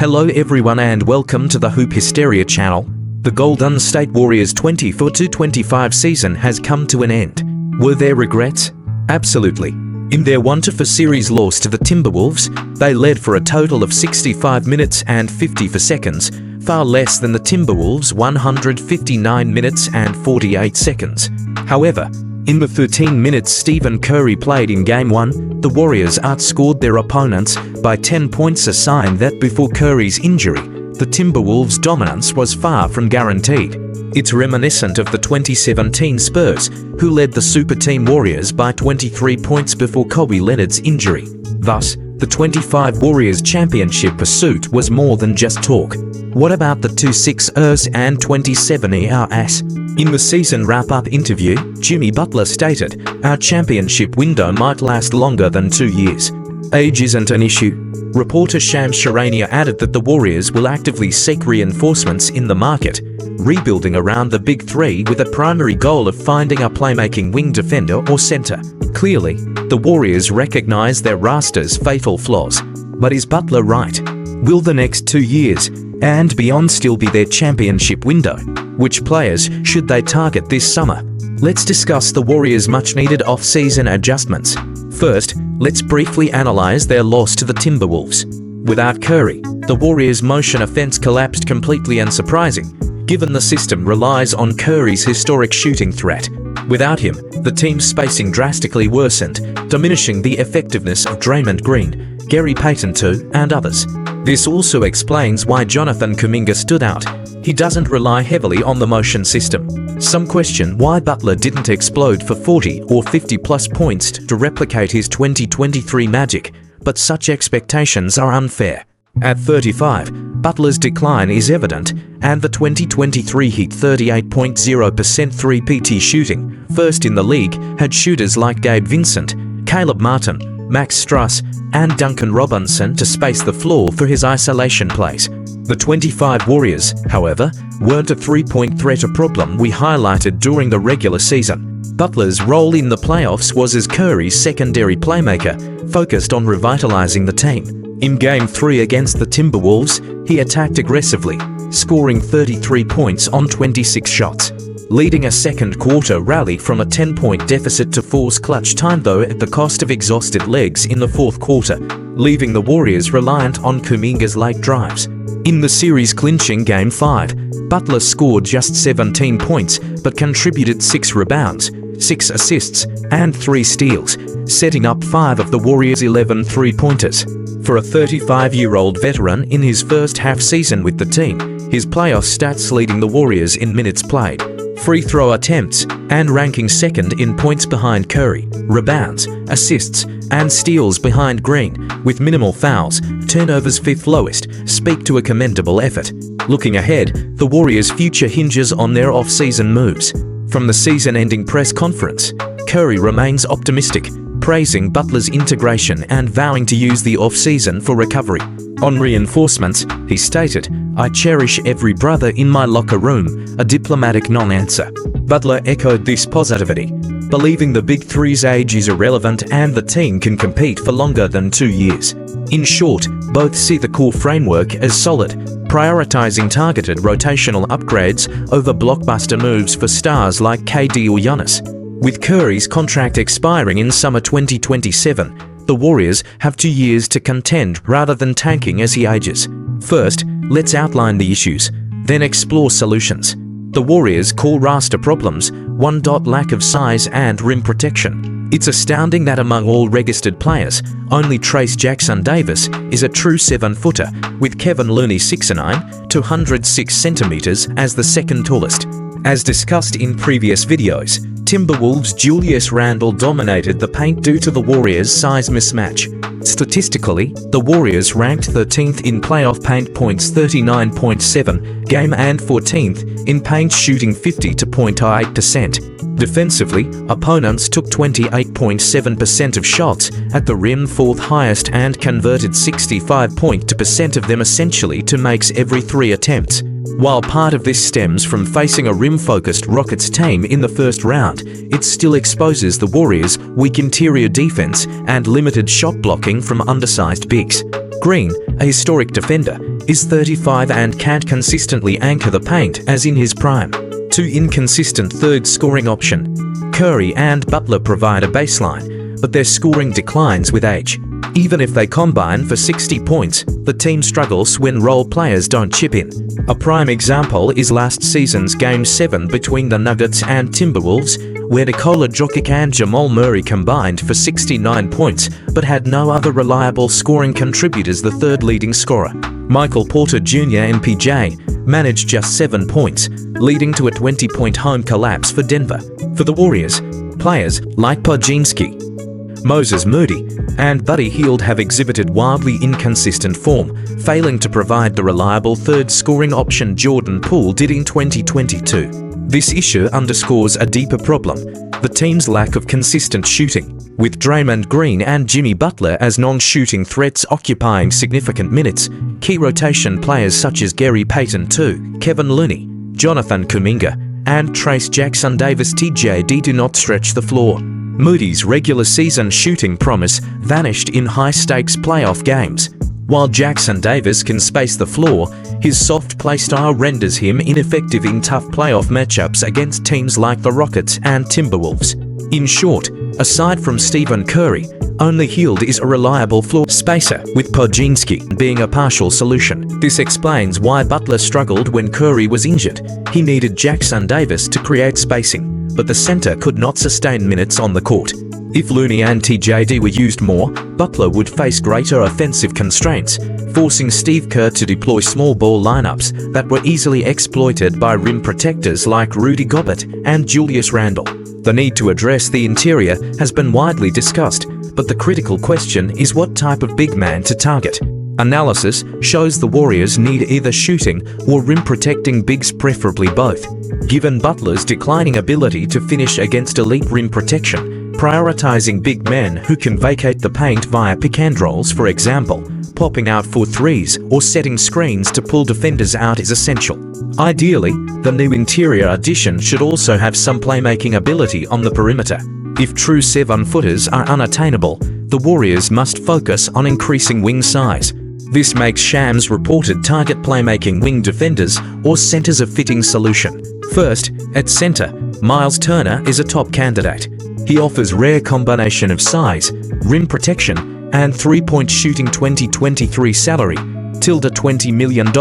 Hello everyone and welcome to the Hoop Hysteria channel. The Golden State Warriors 24-25 season has come to an end. Were there regrets? Absolutely. In their 1-4 series loss to the Timberwolves, they led for a total of 65 minutes and 54 seconds, far less than the Timberwolves' 159 minutes and 48 seconds. However, in the 13 minutes Stephen Curry played in Game 1, the Warriors outscored their opponents by 10 points, a sign that before Curry's injury, the Timberwolves' dominance was far from guaranteed. It's reminiscent of the 2017 Spurs, who led the Super Team Warriors by 23 points before Kawhi Leonard's injury. Thus, the 25 Warriors championship pursuit was more than just talk. What about the 26ers and 27ers? In the season wrap-up interview, Jimmy Butler stated, "Our championship window might last longer than 2 years. Age isn't an issue." Reporter Shams Charania added that the Warriors will actively seek reinforcements in the market, rebuilding around the Big Three with a primary goal of finding a playmaking wing defender or center. Clearly, the Warriors recognize their roster's fatal flaws. But is Butler right? Will the next 2 years and beyond still be their championship window? Which players should they target this summer? Let's discuss the Warriors' much-needed off-season adjustments. First, let's briefly analyze their loss to the Timberwolves. Without Curry, the Warriors' motion offense collapsed completely, and surprising, given the system relies on Curry's historic shooting threat. Without him, the team's spacing drastically worsened, diminishing the effectiveness of Draymond Green, Gary Payton II, and others. This also explains why Jonathan Kuminga stood out. He doesn't rely heavily on the motion system. Some question why Butler didn't explode for 40 or 50 plus points to replicate his 2023 magic, but such expectations are unfair. At 35, Butler's decline is evident, and the 2023 Heat 38.0% 3PT shooting, first in the league, had shooters like Gabe Vincent, Caleb Martin, Max Struss, and Duncan Robinson to space the floor for his isolation plays. The 25 Warriors, however, weren't a three-point threat, a problem we highlighted during the regular season. Butler's role in the playoffs was as Curry's secondary playmaker, focused on revitalizing the team. In Game 3 against the Timberwolves, he attacked aggressively, scoring 33 points on 26 shots. Leading a second-quarter rally from a 10-point deficit to force clutch time, though at the cost of exhausted legs in the fourth quarter, leaving the Warriors reliant on Kuminga's late drives. In the series-clinching Game 5, Butler scored just 17 points but contributed 6 rebounds, 6 assists, and 3 steals, setting up 5 of the Warriors' 11 three-pointers. For a 35-year-old veteran in his first half-season with the team, his playoff stats leading the Warriors in minutes played, free throw attempts, and ranking second in points behind Curry, rebounds, assists, and steals behind Green, with minimal fouls, turnovers 5th lowest, speak to a commendable effort. Looking ahead, the Warriors' future hinges on their off-season moves. From the season-ending press conference, Curry remains optimistic, praising Butler's integration and vowing to use the off-season for recovery. On reinforcements, he stated, "I cherish every brother in my locker room," a diplomatic non-answer. Butler echoed this positivity, believing the Big Three's age is irrelevant and the team can compete for longer than 2 years. In short, both see the core framework as solid, prioritizing targeted rotational upgrades over blockbuster moves for stars like KD or Giannis. With Curry's contract expiring in summer 2027, the Warriors have 2 years to contend rather than tanking as he ages. First, let's outline the issues, then explore solutions. The Warriors' core roster problems: 1. Lack of size and rim protection. It's astounding that among all registered players, only Trayce Jackson-Davis is a true 7-footer, with Kevin Looney 6'9", 206 centimeters as the second tallest. As discussed in previous videos, Timberwolves' Julius Randle dominated the paint due to the Warriors' size mismatch. Statistically, the Warriors ranked 13th in playoff paint points 39.7 game and 14th in paint shooting 50.8%. Defensively, opponents took 28.7% of shots at the rim, 4th highest, and converted 65% of them essentially to makes every 3 attempts. While part of this stems from facing a rim-focused Rockets team in the first round, it still exposes the Warriors' weak interior defense and limited shot blocking from undersized bigs. Green, a historic defender, is 35 and can't consistently anchor the paint as in his prime. 2 inconsistent third scoring option. Curry and Butler provide a baseline, but their scoring declines with age. Even if they combine for 60 points, the team struggles when role players don't chip in. A prime example is last season's Game 7 between the Nuggets and Timberwolves, where Nikola Jokic and Jamal Murray combined for 69 points, but had no other reliable scoring contributors. The third leading scorer, Michael Porter Jr. MPJ, managed just 7 points, leading to a 20-point home collapse for Denver. For the Warriors, players like Podziemski, Moses Moody, and Buddy Hield have exhibited wildly inconsistent form, failing to provide the reliable third scoring option Jordan Poole did in 2022. This issue underscores a deeper problem: the team's lack of consistent shooting. With Draymond Green and Jimmy Butler as non-shooting threats occupying significant minutes, key rotation players such as Gary Payton II, Kevin Looney, Jonathan Kuminga, and Trace Jackson-Davis TJD do not stretch the floor. Moody's regular season shooting promise vanished in high-stakes playoff games. While Jackson-Davis can space the floor, his soft play style renders him ineffective in tough playoff matchups against teams like the Rockets and Timberwolves. In short, aside from Stephen Curry, only Hield is a reliable floor spacer, with Podziemski being a partial solution. This explains why Butler struggled when Curry was injured. He needed Jackson-Davis to create spacing, but the center could not sustain minutes on the court. If Looney and TJD were used more, Butler would face greater offensive constraints, forcing Steve Kerr to deploy small ball lineups that were easily exploited by rim protectors like Rudy Gobert and Julius Randle. The need to address the interior has been widely discussed, but the critical question is what type of big man to target. Analysis shows the Warriors need either shooting or rim protecting bigs, preferably both. Given Butler's declining ability to finish against elite rim protection, prioritizing big men who can vacate the paint via pick and rolls, for example, popping out for threes or setting screens to pull defenders out, is essential. Ideally, the new interior addition should also have some playmaking ability on the perimeter. If true 7-footers are unattainable, the Warriors must focus on increasing wing size. This makes Shams' reported target playmaking wing defenders or centers a fitting solution. First, at center, Miles Turner is a top candidate. He offers rare combination of size, rim protection, and three-point shooting. 2023 salary, $20 million,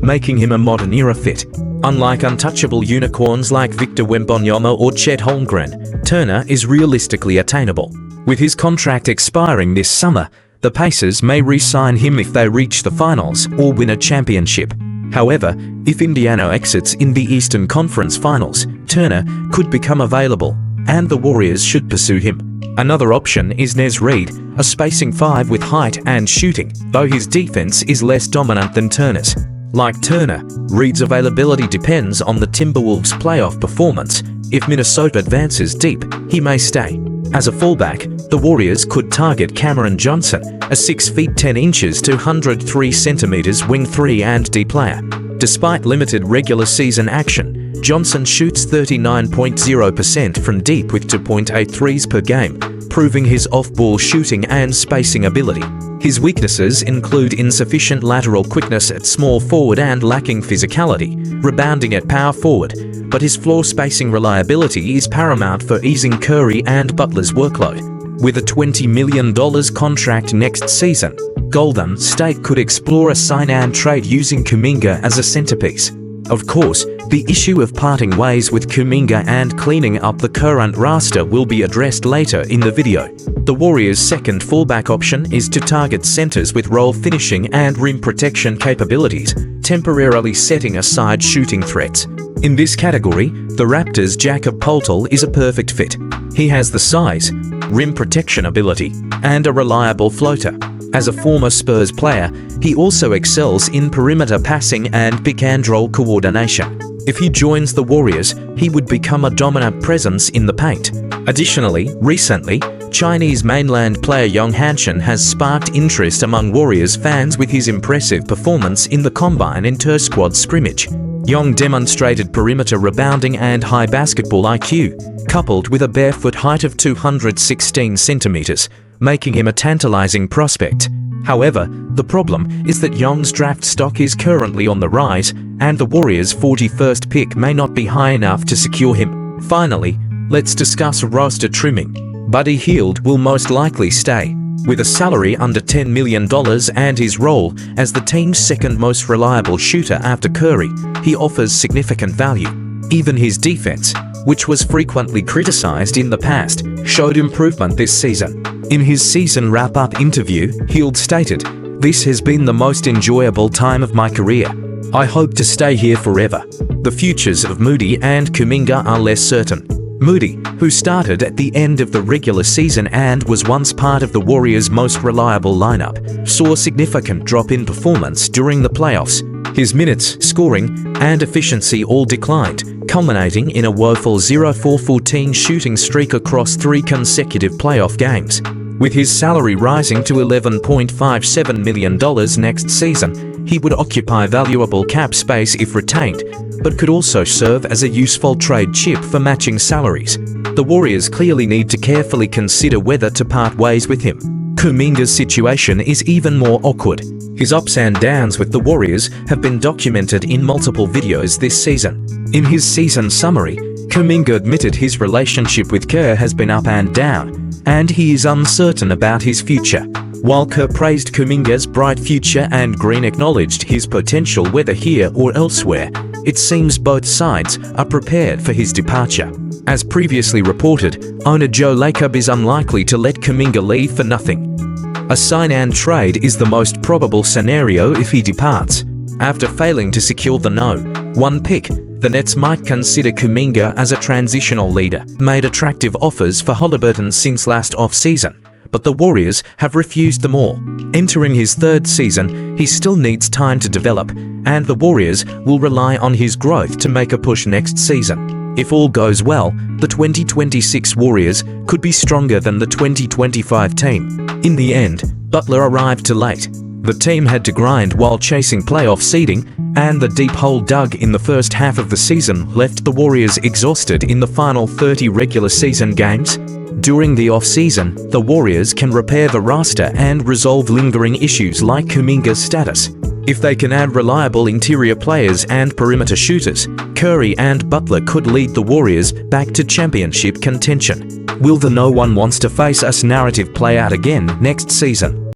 making him a modern-era fit. Unlike untouchable unicorns like Victor Wembanyama or Chet Holmgren, Turner is realistically attainable. With his contract expiring this summer, the Pacers may re-sign him if they reach the finals or win a championship. However, if Indiana exits in the Eastern Conference Finals, Turner could become available, and the Warriors should pursue him. Another option is Nez Reid, a spacing 5 with height and shooting, though his defense is less dominant than Turner's. Like Turner, Reid's availability depends on the Timberwolves' playoff performance. If Minnesota advances deep, he may stay. As a fallback, the Warriors could target Cameron Johnson, a 6 feet 10 inches, 203 centimeters wing 3 and D player. Despite limited regular season action, Johnson shoots 39.0% from deep with 2.8 threes per game, proving his off-ball shooting and spacing ability. His weaknesses include insufficient lateral quickness at small forward and lacking physicality, rebounding at power forward, but his floor spacing reliability is paramount for easing Curry and Butler's workload. With a $20 million contract next season, Golden State could explore a sign-and trade using Kuminga as a centerpiece. Of course, the issue of parting ways with Kuminga and cleaning up the current roster will be addressed later in the video. The Warriors' second fallback option is to target centers with role finishing and rim protection capabilities, temporarily setting aside shooting threats. In this category, the Raptors' Jakob Poeltl is a perfect fit. He has the size, rim protection ability, and a reliable floater. As a former Spurs player, he also excels in perimeter passing and pick-and-roll coordination. If he joins the Warriors, he would become a dominant presence in the paint. Additionally, recently, Chinese mainland player Young Hanshin has sparked interest among Warriors fans with his impressive performance in the Combine inter-squad scrimmage. Young demonstrated perimeter rebounding and high basketball IQ, coupled with a barefoot height of 216 centimeters, making him a tantalizing prospect. However, the problem is that Young's draft stock is currently on the rise, and the Warriors' 41st pick may not be high enough to secure him. Finally, let's discuss roster trimming. Buddy Hield will most likely stay. With a salary under $10 million and his role as the team's second most reliable shooter after Curry, he offers significant value. Even his defense, which was frequently criticized in the past, showed improvement this season. In his season wrap-up interview, Hield stated, "This has been the most enjoyable time of my career. I hope to stay here forever." The futures of Moody and Kuminga are less certain. Moody, who started at the end of the regular season and was once part of the Warriors' most reliable lineup, saw a significant drop in performance during the playoffs. His minutes, scoring, and efficiency all declined, culminating in a woeful 0-for-14 shooting streak across 3 consecutive playoff games. With his salary rising to $11.57 million next season, he would occupy valuable cap space if retained, but could also serve as a useful trade chip for matching salaries. The Warriors clearly need to carefully consider whether to part ways with him. Kuminga's situation is even more awkward. His ups and downs with the Warriors have been documented in multiple videos this season. In his season summary, Kuminga admitted his relationship with Kerr has been up and down, and he is uncertain about his future. While Kerr praised Kuminga's bright future and Green acknowledged his potential whether here or elsewhere, it seems both sides are prepared for his departure. As previously reported, owner Joe Lacob is unlikely to let Kuminga leave for nothing. A sign-and trade is the most probable scenario if he departs. After failing to secure the No. 1 pick, the Nets might consider Kuminga as a transitional leader. Made attractive offers for Haliburton since last off-season, but the Warriors have refused them all. Entering his 3rd season, he still needs time to develop, and the Warriors will rely on his growth to make a push next season. If all goes well, the 2026 Warriors could be stronger than the 2025 team. In the end, Butler arrived too late. The team had to grind while chasing playoff seeding, and the deep hole dug in the first half of the season left the Warriors exhausted in the final 30 regular season games. During the off-season, the Warriors can repair the roster and resolve lingering issues like Kuminga's status. If they can add reliable interior players and perimeter shooters, Curry and Butler could lead the Warriors back to championship contention. Will the "no one wants to face us" narrative play out again next season?